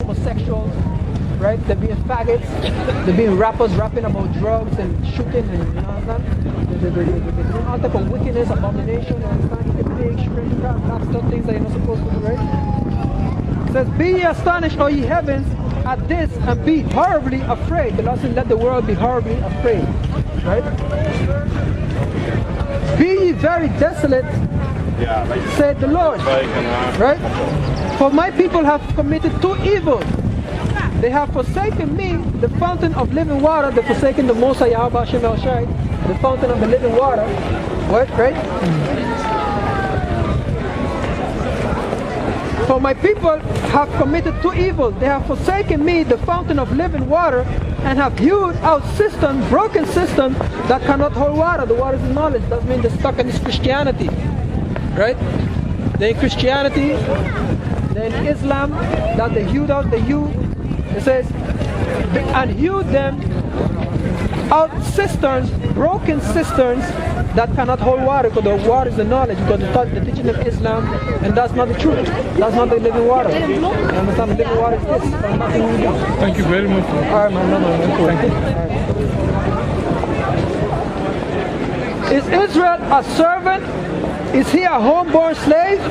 homosexuals, right? They're being faggots, they're being rappers rapping about drugs and shooting and you know what I'm saying? They're doing all type of wickedness, abomination, and pig, shrimp, crab, lobster, things that you're not supposed to do, right? It says, be ye astonished, O ye heavens, at this, and be horribly afraid. The Lord said, let the world be horribly afraid, right? Be ye very desolate, said the Lord, right? For my people have committed two evils. They have forsaken me, the fountain of living water. They've forsaken the Most High Yahweh Shem El Shai, the fountain of the living water. What, right? For my people have committed two evils. They have forsaken me, the fountain of living water, and have hewed out cisterns, broken cisterns that cannot hold water. The water is knowledge. That means they're stuck in this Christianity, right? They're in Christianity, they're in Islam, that they hewed out the hew. It says, and hewed them out cisterns, broken cisterns that cannot hold water, because the water is the knowledge, because the teaching of Islam, and that's not the truth. That's not the living water. You understand? The living water is this. There's nothing we do. Thank you very much. Alright, man. No. Cool. Thank you. Is Israel a servant? Is he a homeborn slave?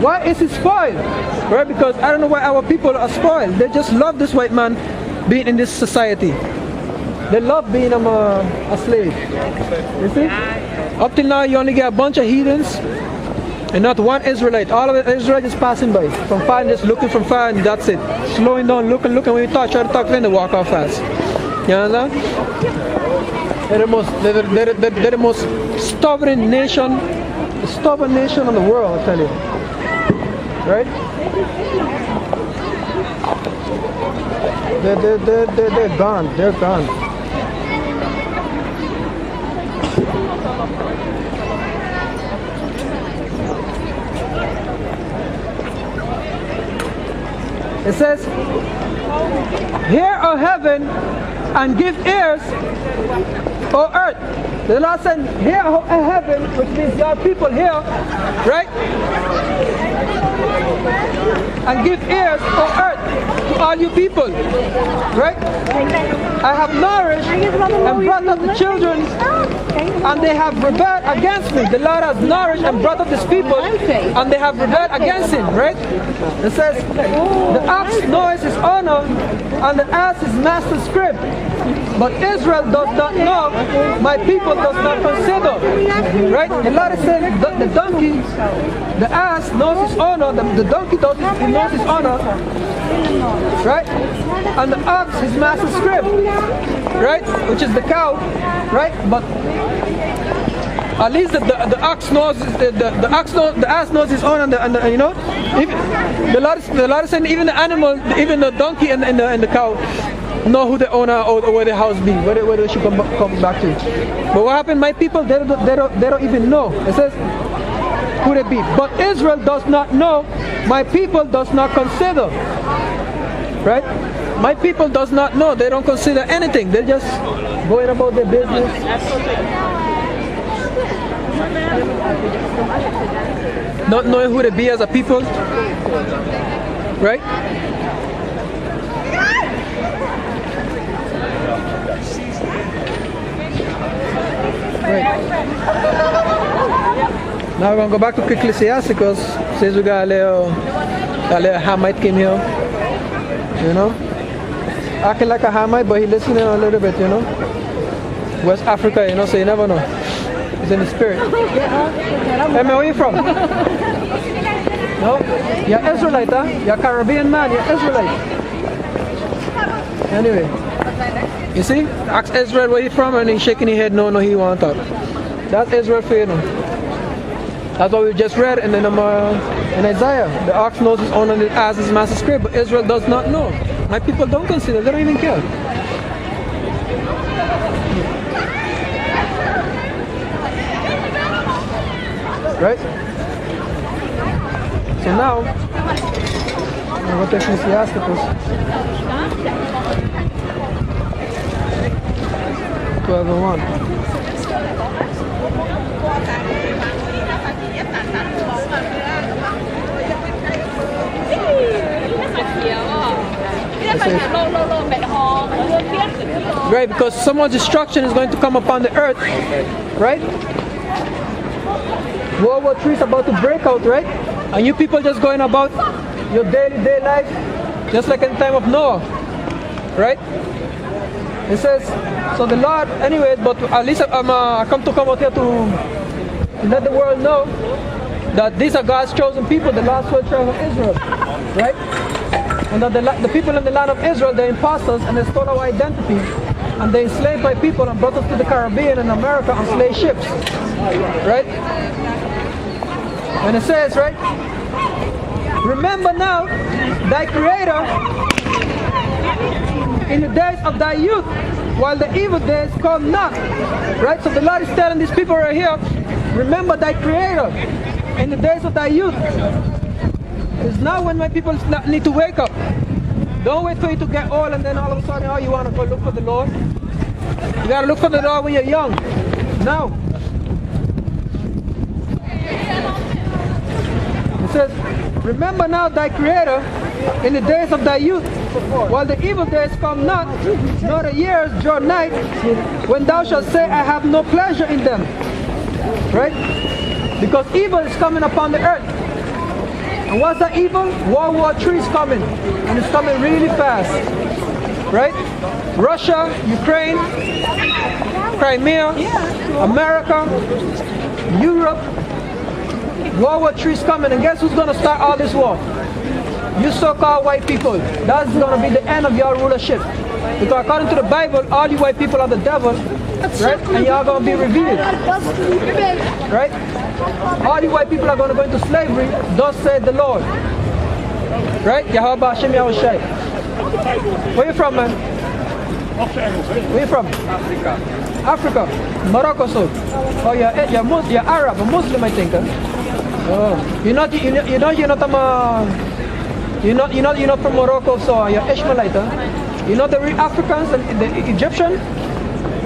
Why is he spoiled? Right? Because I don't know why our people are spoiled. They just love this white man being in this society. They love being a slave. You see? Up till now, you only get a bunch of heathens and not one Israelite. All of the Israelites is passing by from far, just looking from far, and that's it. Slowing down, looking. When you try to talk to them, they walk off fast. You understand? They're the most stubborn nation, the stubborn nation in the world, I tell you. Right? They're gone. They're gone. It says, hear, O heaven, and give ears, O earth. The Lord said, hear, O heaven, which means your people here, right? And give ears, O earth, to all you people, right? I have nourished and brought up the children, and they have rebelled against me. The Lord has nourished and brought up his people, and they have rebelled against him, right? It says, the ox knows his honor, and the ass his master's crib. But Israel does not know, my people does not consider. Right? The Lord is saying the donkey, the ass knows his honor, the donkey knows his honor. Right? And the ox his master's crib. Right? Which is the cow. Right? But at least the ox knows the ass knows his own, and you know, the Lord is saying even the animal, even the donkey and the cow know who the owner or where the house be, where they should come back to. But what happened? My people, they don't even know. It says who they be. But Israel does not know. My people does not consider. Right? My people does not know. They don't consider anything. They're just going about their business. Not knowing who they be as a people, right? Now we're gonna go back to Ecclesiasticus. Since we got a little Hamite came here, you know, acting like a Hamite, but he listening a little bit, you know. West Africa, you know, so you never know. He's in the spirit. Hey man, where are you from? No? You're Israelite, huh? You're Caribbean man, you're Israelite. Anyway, you see? Ask Israel where he from, and he's shaking his head, no, he won't talk. That's Israel for you, know. That's what we just read in Isaiah. The ox knows his own and the ass his master's crib, but Israel does not know. My people don't consider, they don't even care. Right? So now, I'm going to Ecclesiasticus 12:1. Right, because someone's destruction is going to come upon the earth, right? World War III is about to break out, right? And you people just going about your day life, just like in the time of Noah, right? It says, so the Lord, anyways, but at least I come out here to let the world know that these are God's chosen people, the last 12 tribes of Israel, right? And that the people in the land of Israel, they're imposters and they stole our identity, and they enslaved my people and brought us to the Caribbean and America on slave ships, right? And it says, right, remember now thy Creator in the days of thy youth, while the evil days come not. Right? So the Lord is telling these people right here, remember thy Creator in the days of thy youth. It's now when my people need to wake up. Don't wait for you to get old and then all of a sudden, oh, you want to go look for the Lord. You got to look for the Lord when you're young. Now. It says, remember now thy Creator in the days of thy youth, while the evil days come not, nor the years draw nigh, when thou shalt say, I have no pleasure in them. Right? Because evil is coming upon the earth. And what's that evil? World War III is coming. And it's coming really fast. Right? Russia, Ukraine, Crimea, America, Europe. World War III is coming, and guess who's going to start all this war? You so-called white people. That's going to be the end of your rulership. Because according to the Bible, all you white people are the devil, right? And y'all going to be revealed. Right? All you white people are going to go into slavery, thus said the Lord. Right? Yahweh Hashem Yahushai. Where you from, man? Where you from? Africa. Morocco, so. Oh, you're Arab, a Muslim, I think. Huh? Oh, you're not from Morocco, so you're Ishmaelite. Huh? You know the real Africans and the Egyptian,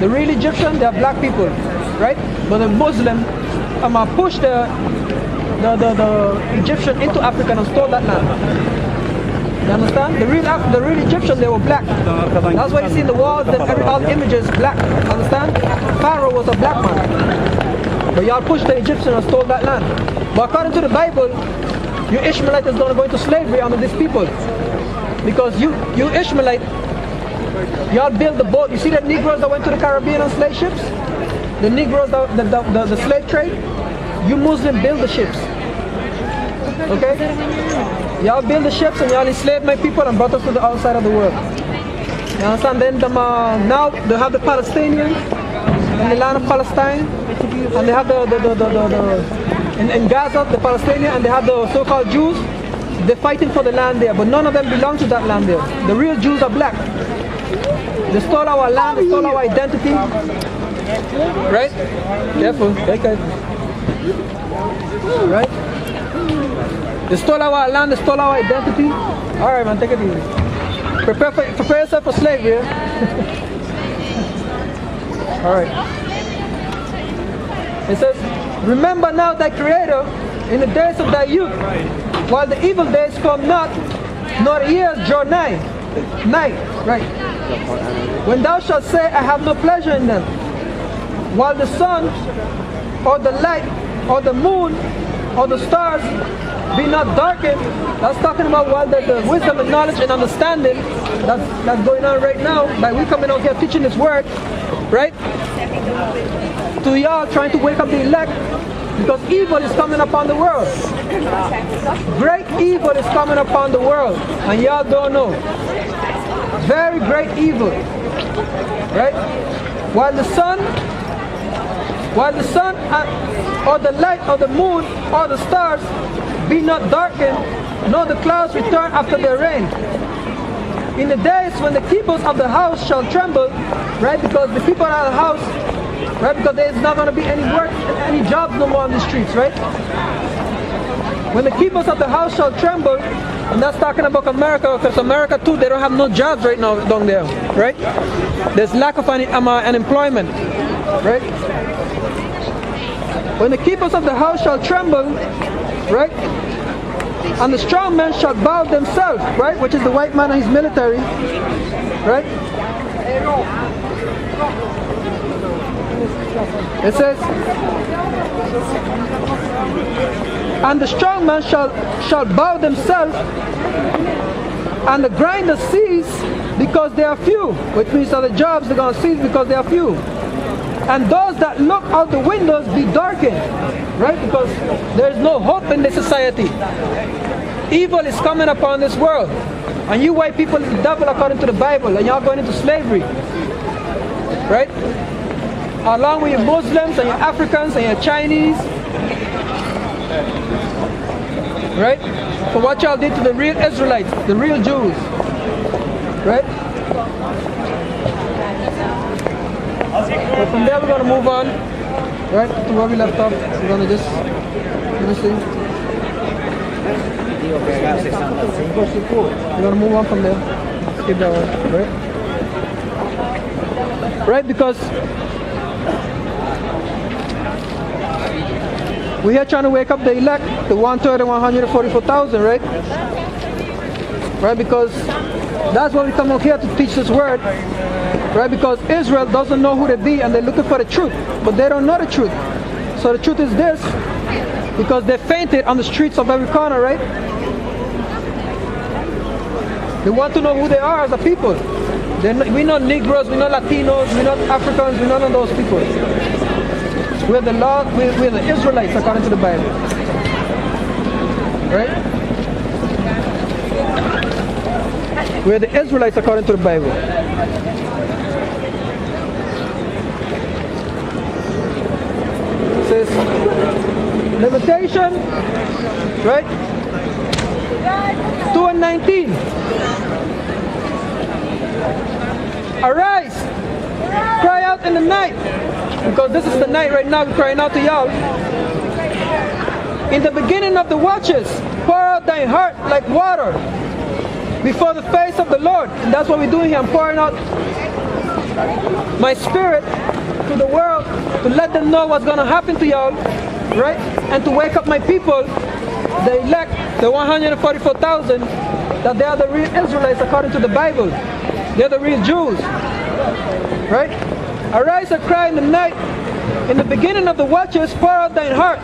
the real Egyptian, they are black people, right? But the Muslim pushed the Egyptian into Africa and stole that land. You understand? The real Egyptian, they were black. That's why you see in the walls that all the images black. Understand? Pharaoh was a black man. But y'all pushed the Egyptian and stole that land. But according to the Bible, you Ishmaelite is going to go into slavery under these people. Because you Ishmaelite, y'all build the boat. You see the Negroes that went to the Caribbean on slave ships? The Negroes, the slave trade? You Muslim build the ships. Okay? Y'all build the ships and y'all enslaved my people and brought us to the outside of the world. You understand? Then now they have the Palestinians in the land of Palestine, and they have in Gaza, the Palestinians, and they have the so-called Jews. They're fighting for the land there, but none of them belong to that land there. The real Jews are black. They stole our land, they stole our identity. Right? Careful. Right? They stole our land, they stole our identity. Alright, man, take it easy. Prepare yourself for slavery. Yeah? Alright. It says, remember now thy Creator in the days of thy youth, while the evil days come not, nor the years draw nigh. Right. When thou shalt say, I have no pleasure in them, while the sun, or the light, or the moon, or the stars be not darkened. That's talking about while there's the wisdom and knowledge and understanding that's going on right now, by we coming out here teaching this word, right? To y'all trying to wake up the elect, because evil is coming upon the world. Great evil is coming upon the world, and y'all don't know. Very great evil, right? While the sun, or the light, or the moon, or the stars be not darkened, nor the clouds return after their rain. In the days when the keepers of the house shall tremble, right? Because the people are the house, right? Because there's not going to be any work, any jobs no more on the streets, right? When the keepers of the house shall tremble, and that's talking about America, because America too, they don't have no jobs right now down there, right? There's lack of unemployment, right? When the keepers of the house shall tremble, right? And the strong men shall bow themselves, right? Which is the white man and his military, right? It says, and the strong man shall bow themselves, and the grinders cease because they are few, which means that the jobs are going to cease because they are few. And those that look out the windows be darkened, right? Because there is no hope in this society. Evil is coming upon this world. And you white people is the devil according to the Bible, and y'all going into slavery, right? Along with your Muslims and your Africans and your Chinese, right? For what y'all did to the real Israelites, the real Jews, right? So from there we're going to move on, right, to where we left off. We're going to just, let me see. We're going to move on from there. Skip that one, right? Right, because we're here trying to wake up the elect, the 144,000, right? Right, because that's why we come out here to teach this word, right? Because Israel doesn't know who they be and they're looking for the truth, but they don't know the truth. So the truth is this, because they fainted on the streets of every corner, right? They want to know who they are as a people. We're not Negroes, we're not Latinos, we're not Africans, we're none of those people. We're the Lord, we're the Israelites according to the Bible. Right? We're the Israelites according to the Bible. It says, Levitation, right? 2:19. Arise, cry out in the night, because this is the night right now. We're crying out to y'all. In the beginning of the watches, pour out thy heart like water before the face of the Lord. And that's what we're doing here. I'm pouring out my spirit to the world to let them know what's going to happen to y'all, right? And to wake up my people, the elect, the 144,000, that they are the real Israelites according to the Bible. They're the real Jews, right? Arise and cry in the night. In the beginning of the watches, pour out thine heart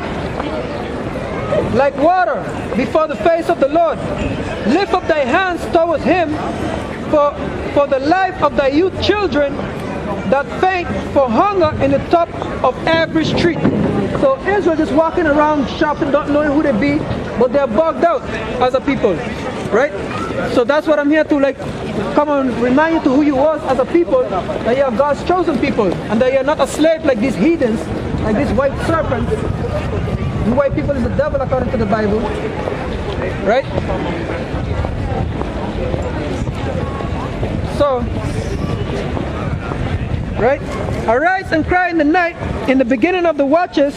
like water before the face of the Lord. Lift up thy hands towards him for the life of thy youth children that faint for hunger in the top of every street. So Israel just walking around shopping, not knowing who they be, but they're bugged out as a people, right? So that's what I'm here to, like, come and remind you to who you was as a people, that you are God's chosen people, and that you're not a slave like these heathens, like these white serpents. The white people is the devil according to the Bible, right? So, right? Arise and cry in the night, in the beginning of the watches.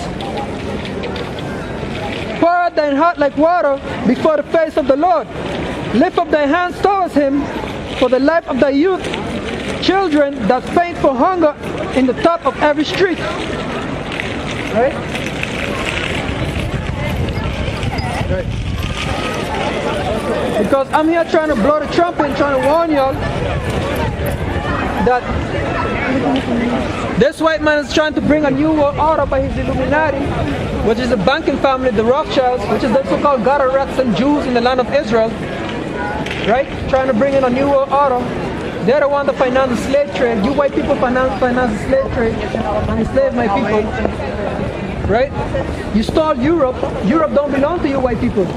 Pour out thine heart like water before the face of the Lord. Lift up thy hands towards him for the life of thy youth children that faint for hunger in the top of every street. Right? Right. Because I'm here trying to blow the trumpet and trying to warn y'all that this white man is trying to bring a new world order by his Illuminati, which is the banking family, the Rothschilds, which is the so-called God-erects and Jews in the land of Israel, right? Trying to bring in a new world order. They're the one that finance the slave trade. You white people finance the slave trade and enslave my people, right? You stole Europe. Europe don't belong to you white people,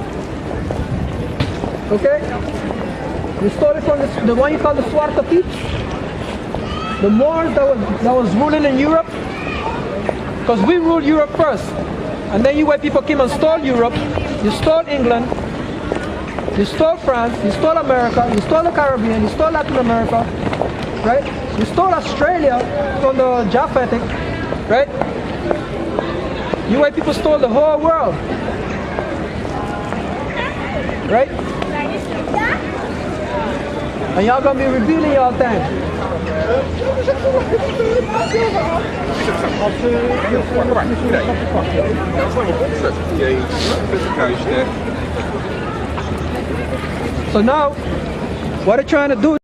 okay? You stole it from the one you call the Zwarte Piet. The Moors that was ruling in Europe, because we ruled Europe first, and then you white people came and stole Europe. You stole England, you stole France, you stole America, you stole the Caribbean, you stole Latin America, right? You stole Australia from the Japhetic, right? You white people stole the whole world, right? And y'all gonna be revealing y'all time. So now, what they're trying to do